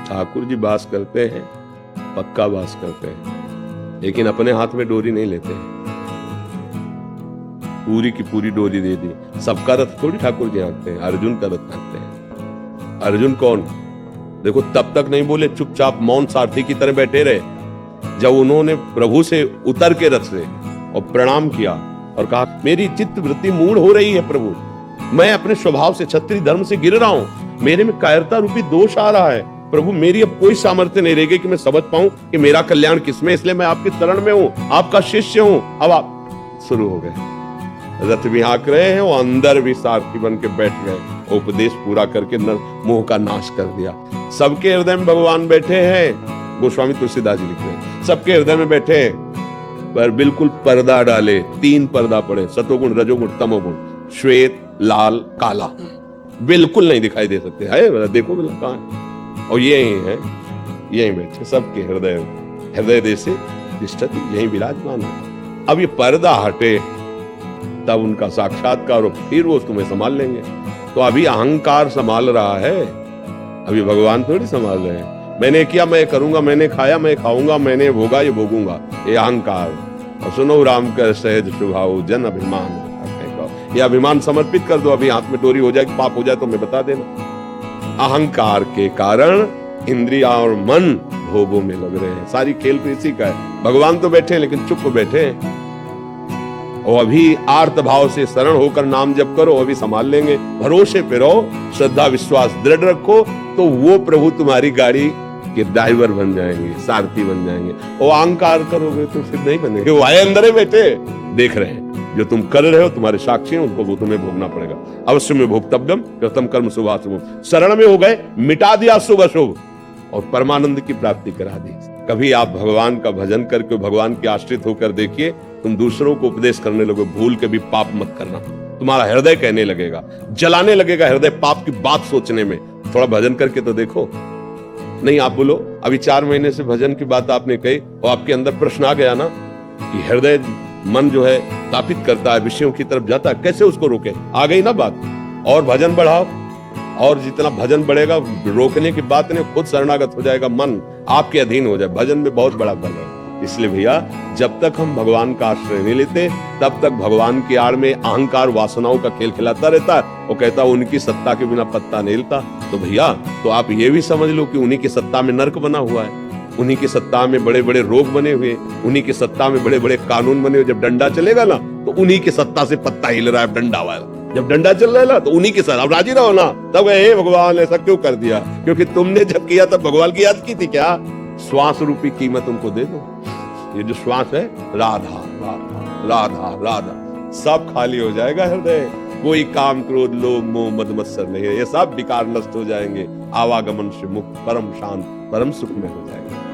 ठाकुर जी वास करते हैं, पक्का वास करते हैं, लेकिन अपने हाथ में डोरी नहीं लेते हैं। पूरी की पूरी डोरी दे दी। सबका रथ थोड़ी ठाकुर जी हाँकते हैं, अर्जुन का रथ हाँकते हैं। अर्जुन कौन? देखो तब तक नहीं बोले, चुपचाप मौन सारथी की तरह बैठे रहे। जब उन्होंने प्रभु से उतर के रथ से और प्रणाम किया और कहा मेरी चित्त वृत्ति मूढ़ हो रही है प्रभु, मैं अपने स्वभाव से क्षत्रिय धर्म से गिर रहा हूं, मेरे में कायरता रूपी दोष आ रहा है प्रभु, मेरी अब कोई सामर्थ्य नहीं रहेगी कि मैं समझ पाऊं कि मेरा कल्याण किसमें, इसलिए मैं आपके शरण में हूं, आपका शिष्य हूं। अब आप शुरू हो गए, रथ भी हाँक रहे हैं, वो अंदर भी सारथी बन के बैठ गए। उपदेश पूरा करके मोह का नाश कर दिया। सबके हृदय में भगवान बैठे हैं, गोस्वामी तुलसीदास जी लिख रहे हैं, सबके हृदय में बैठे हैं, पर बिल्कुल पर्दा डाले। 3 पर्दा पड़े, सतोगुण, रजोगुण, तमोगुण, श्वेत, लाल, काला, बिल्कुल नहीं दिखाई दे सकते। है देखो कहाँ है? और यही है, यही बैठे सबके हृदय देशे तिष्ठति, यही विराजमान है। अब ये पर्दा हटे तब उनका साक्षात्कार हो, फिर वो तुम्हें संभाल लेंगे। तो अभी अहंकार संभाल रहा है, अभी भगवान थोड़ी संभाल रहे हैं। मैंने किया मैं करूंगा, मैंने खाया मैं खाऊंगा, मैंने भोगा ये भोगूंगा, ये अहंकार। और सुनो राम कर सहज स्वभाव जन अभिमान, ये अभिमान समर्पित कर दो। अभी हाथ में डोरी हो जाएगी, पाप हो जाए तो मैं बता देना। अहंकार के कारण इंद्रिया और मन भोगों में लग रहे हैं। सारी खेल तो इसी का है। भगवान तो बैठे हैं लेकिन चुप बैठे हैं। और अभी आर्त भाव से शरण होकर नाम जप करो, अभी संभाल लेंगे। भरोसे पे रहो, श्रद्धा विश्वास दृढ़ रखो, तो वो प्रभु तुम्हारी गाड़ी के ड्राइवर बन जाएंगे, सारथी बन जाएंगे। और अहंकार करोगे तो फिर नहीं बनेंगे। वो आए अंदर बैठे देख रहे हैं, जो तुम कर रहे हो तुम्हारे साक्षी हैं, उनको वो तुम्हें भोगना पड़ेगा। अवश्य में भोक्तव्यम कृतम कर्म शुभाशुभ। शरण में हो गए, मिटा दिया शुभ अशुभ और परमानंद की प्राप्ति करा दी। कभी आप भगवान का भजन करके भगवान के आश्रित होकर देखिए, तुम दूसरों को उपदेश करने लगो, भूल के भी पाप मत करना। तुम्हारा हृदय कहने लगेगा, जलाने लगेगा हृदय पाप की बात सोचने में। थोड़ा भजन करके तो देखो। नहीं आप बोलो अभी 4 महीने से भजन की बात आपने कही और आपके अंदर प्रश्न आ गया ना कि हृदय मन जो है तापित करता है, विषयों की तरफ जाता है, कैसे उसको रोके? आ गई ना बात। और भजन बढ़ाओ, और जितना भजन बढ़ेगा रोकने की बात नहीं, खुद शरणागत हो जाएगा, मन आपके अधीन हो जाए। भजन में बहुत बड़ा बल है। इसलिए भैया जब तक हम भगवान का आश्रय नहीं लेते तब तक भगवान की आड़ में अहंकार वासनाओं का खेल खिलाता रहता है। वो कहता है उनकी सत्ता के बिना पत्ता नहीं हिलता। तो भैया तो आप ये भी समझ लो कि उन्हीं की सत्ता में नर्क बना हुआ है, उन्हीं की सत्ता में बड़े बड़े रोग बने हुए, उन्हीं की सत्ता में बड़े बड़े कानून बने हुए। जब डंडा चलेगा ना तो उन्हीं की सत्ता से पत्ता हिल रहा है, डंडा वाला जब डंडा चल रहा है ना तो उन्हीं के साथ। अब राजी रहो ना, तब हे भगवान ऐसा क्यों कर दिया? क्योंकि तुमने जब किया तब भगवान की याद की थी क्या? श्वास रूपी कीमत उनको दे दो। ये जो श्वास है, राधा राधा राधा राधा, सब खाली हो जाएगा हृदय। कोई काम क्रोध लोभ मोह मद मत्सर नहीं है, ये सब विकार नष्ट हो जाएंगे। आवागमन से मुक्त परम शांत परम सुख में हो जाएगा।